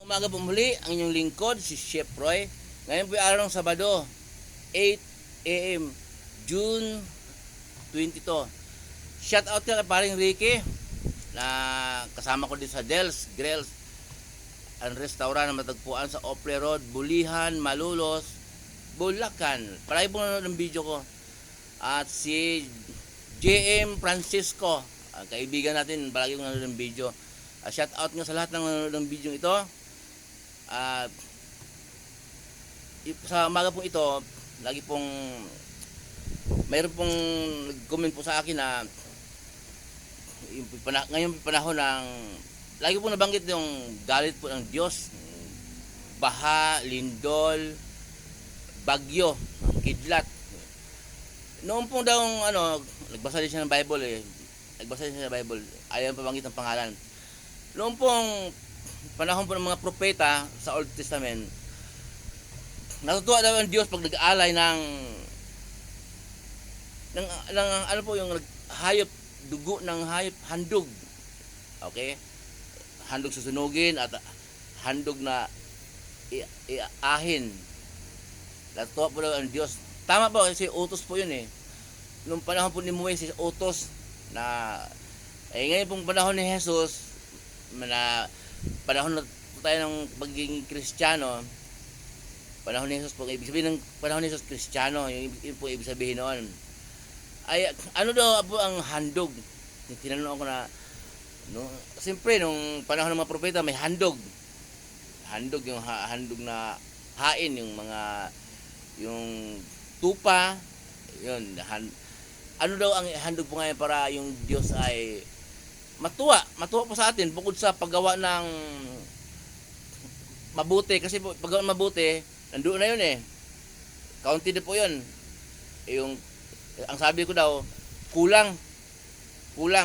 Umaga po muli, ang inyong lingkod, si Chef Roy. Ngayon po ay araw ng Sabado, 8 a.m. June 22. Shout out kay paring Ricky na kasama ko din sa Del's Grills ang restaurant na matagpuan sa Opry Road, Bulihan, Malulos, Bulacan. Palagi po nanonood ng video ko. At si JM Francisco, ang kaibigan natin, palagi po nanonood ng video. Shout out nga sa lahat ng nanonood ng video ito. Sa umaga po ito, lagi pong mayroon pong nag-comment po sa akin na ngayon panahon ng lagi po nabanggit yung galit po ng Diyos, baha, lindol, bagyo, kidlat. Noon po daw nagbasa din siya ng Bible ayaw pabanggit ng pangalan. Noon pong panahon po ng mga propeta sa Old Testament, natutuwa daw ang Diyos pag nag-aalay ng ano po yung hayop, dugo ng hayop, handog. Okay? Handog susunugin at handog na iahin. Natutuwa po daw ang Diyos. Tama po kasi utos po yun eh. Noong panahon po ni Moises, utos na ngayon pong panahon ni Jesus, na panahon na tayo ng pagiging Kristiyano, panahon ni Jesus po, ibig sabihin ng panahon ni Jesus Kristiyano, yun po ibig sabihin noon. Ay, ano daw po ang handog? Tinanong ako na, siyempre, nung panahon ng mga propeta, may handog. Handog, yung handog na hain, yung tupa, yun. Ano daw ang handog po ngayon para yung Diyos ay matuwa po sa atin bukod sa paggawa ng mabuti, kasi po paggawa ng mabuti nandoon na yun eh, kaunti din po yun yung ang sabi ko daw kulang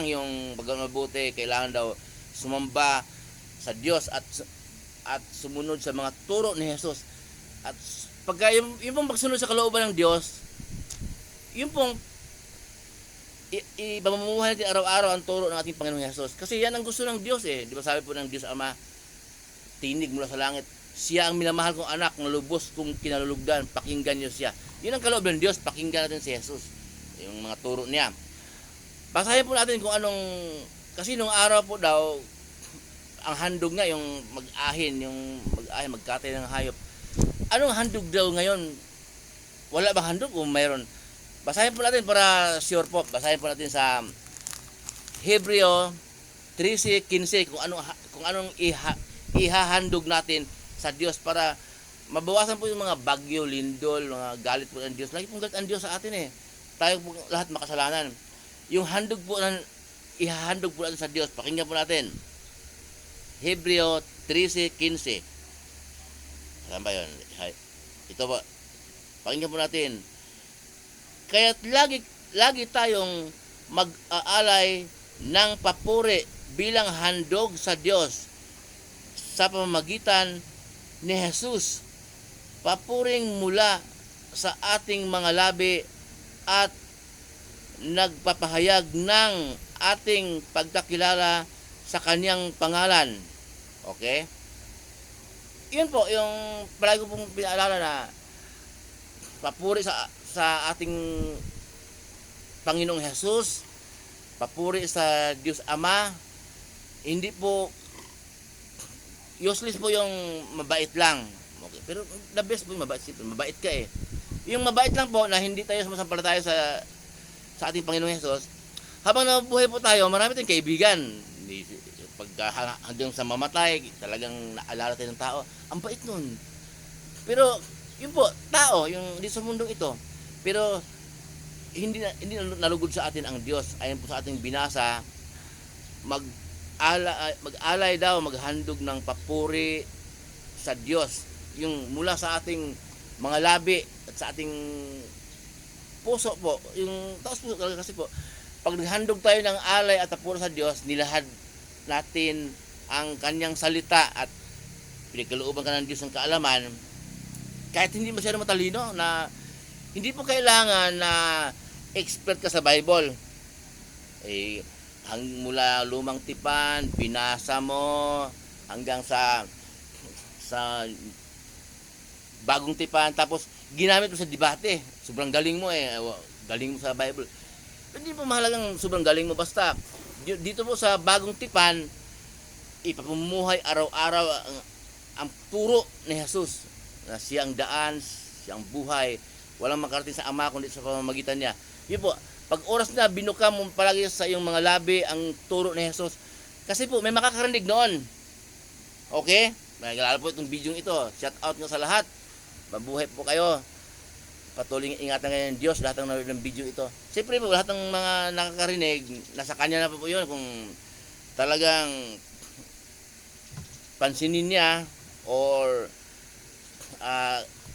yung paggawa ng mabuti. Kailangan daw sumamba sa Diyos at sumunod sa mga turo ni Jesus. At pagka yung pong pagsunod sa kalooban ng Diyos, yung pong ipamumuhay natin araw-araw ang turo ng ating Panginoong Hesus. Kasi yan ang gusto ng Diyos eh. Di ba sabi po ng Diyos Ama, tinig mula sa langit, siya ang minamahal kong anak, na lubos kong kinalulugdan, pakinggan niyo siya. Yun ang kaloob ng Diyos, pakinggan natin si Jesus. Yung mga turo niya. Basahin po natin kung anong, kasi nung araw po daw, ang handog nga, yung magkatay ng hayop. Anong handog daw ngayon? Wala bang handog o mayroon? Basahin po natin para sure po. Basahin po natin sa Hebreo 13:15 kung anong ihahandog natin sa Diyos para mabawasan po yung mga bagyo, lindol, mga galit po ng Diyos. Lagi pong galit ang Diyos sa atin eh. Tayo po lahat makasalanan. Yung handog po ihahandog po natin sa Diyos. Pakinggan po natin. Hebreo 13:15. Saan ba yun? Ito po. Pakinggan po natin. Kaya't lagi tayong mag-aalay ng papuri bilang handog sa Diyos sa pamamagitan ni Jesus. Papuring mula sa ating mga labi at nagpapahayag ng ating pagkakilala sa kanyang pangalan. Okay? Yun po, yung palagi ko pong pinaalala na papuri sa ating Panginoong Hesus, papuri sa Diyos Ama. Hindi po useless po yung mabait lang. Okay. Pero the best po yung mabait. Mabait ka eh. Yung mabait lang po na hindi tayo sumasampalataya sa ating Panginoong Hesus. Habang nabuhay po tayo, marami tayong kaibigan. Hanggang sa mamatay, talagang naalala tayo ng tao. Ang bait nun. Pero yun po, tao, yung dito sa mundong ito. Pero hindi nalugod sa atin ang Diyos. Ayon po sa ating binasa, mag-alay daw, maghandog ng papuri sa Diyos. Yung mula sa ating mga labi at sa ating puso po. Yung taos puso talaga kasi po, pag naghandog tayo ng alay at papuri sa Diyos, nilahad natin ang kanyang salita at pinagkalooban ka ng Diyos ng kaalaman. Kahit hindi masyado matalino na hindi po kailangan na expert ka sa Bible. Mula lumang tipan, binasa mo, hanggang sa sa bagong tipan, tapos ginamit mo sa debate. Sobrang galing mo galing mo sa Bible. Hindi po mahalagang sobrang galing mo, basta dito po sa bagong tipan, ipapumuhay araw-araw ang turo ni Jesus na siyang daan, siyang buhay, walang makarating sa Ama kundi sa pamamagitan niya. Yun po, pag oras na binuka mo palagi sa iyong mga labi ang turo ni Jesus, kasi po may makakarinig noon. Okay? Lalo po itong video ito. Shout out nga sa lahat. Mabuhay po kayo. Patuloy ingatan ngayon ng Diyos lahat ng nanonood ng video ito. Siyempre po lahat ng mga nakakarinig, nasa kanya na po yun kung talagang pansinin niya or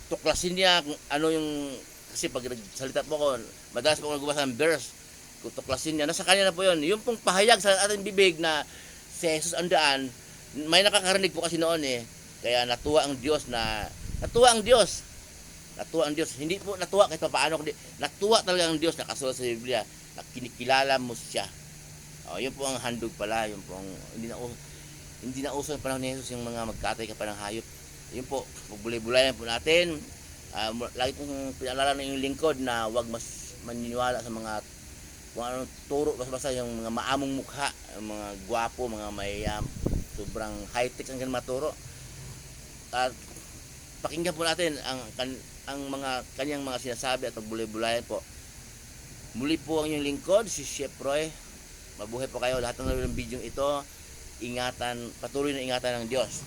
tuklasin niya kung ano yung, kasi pag nagsalita po ako, madalas po ako nagbabasa ng verse, kung tuklasin niya, nasa kanya na po yun. Yung pong pahayag sa ating bibig na si Jesus ang daan, may nakakarinig po kasi noon kaya natuwa ang Diyos. Hindi po natuwa kahit paano, kundi natuwa talaga ang Diyos na kasulat sa Biblia na kinikilala mo siya. Yun po ang handog pala. Yun po ang, hindi na uso yung panahon ni Jesus yung mga magkatay ka pa ng hayop. Yun po, pagbulay-bulayan po natin. Lagi kong pinaalala ng yung lingkod na huwag mas maniniwala sa mga kung anong turo, basta yung mga maamong mukha, mga gwapo, mga mayayam, sobrang high-tech ang ganun maturo. At pakinggan po natin ang mga kanyang mga sinasabi at pagbulay-bulayan po. Muli po ang inyong lingkod, si Chef Roy. Mabuhay po kayo lahat ng video ito. Patuloy na ingatan ng Diyos.